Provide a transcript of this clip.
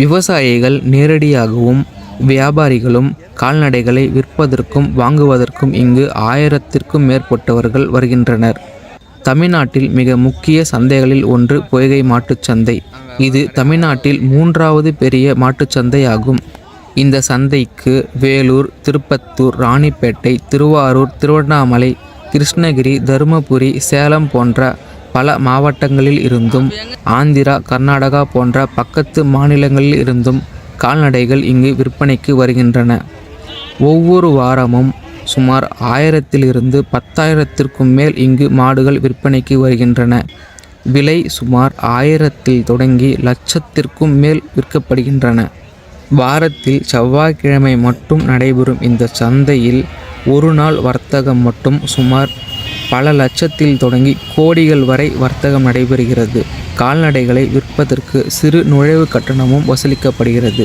விவசாயிகள் நேரடியாகவும் வியாபாரிகளும் கால்நடைகளை விற்பதற்கும் வாங்குவதற்கும் இங்கு 1000த்திற்கும் மேற்பட்டவர்கள் வருகின்றனர். தமிழ்நாட்டில் மிக முக்கிய சந்தைகளில் ஒன்று பொய்கை மாட்டுச்சந்தை. இது தமிழ்நாட்டில் 3வது பெரிய மாட்டுச்சந்தை ஆகும். இந்த சந்தைக்கு வேலூர், திருப்பத்தூர், ராணிப்பேட்டை, திருவாரூர், திருவண்ணாமலை, கிருஷ்ணகிரி, தருமபுரி, சேலம் போன்ற பல மாவட்டங்களில் இருந்தும் ஆந்திரா, கர்நாடகா போன்ற பக்கத்து மாநிலங்களில் இருந்தும் கால்நடைகள் இங்கு விற்பனைக்கு வருகின்றன. ஒவ்வொரு வாரமும் சுமார் 1000லிருந்து 10,000த்திற்கும் மேல் இங்கு மாடுகள் விற்பனைக்கு வருகின்றன. விலை சுமார் 1000ல் தொடங்கி லட்சத்திற்கும் மேல் விற்கப்படுகின்றன. வாரத்தில் செவ்வாய்க்கிழமை மட்டும் நடைபெறும் இந்த சந்தையில் ஒரு நாள் வர்த்தகம் மட்டும் சுமார் பல லட்சத்தில் தொடங்கி கோடிகள் வரை வர்த்தகம் நடைபெறுகிறது. கால்நடைகளை விற்பதற்கு சிறு நுழைவு கட்டணமும் வசூலிக்கப்படுகிறது.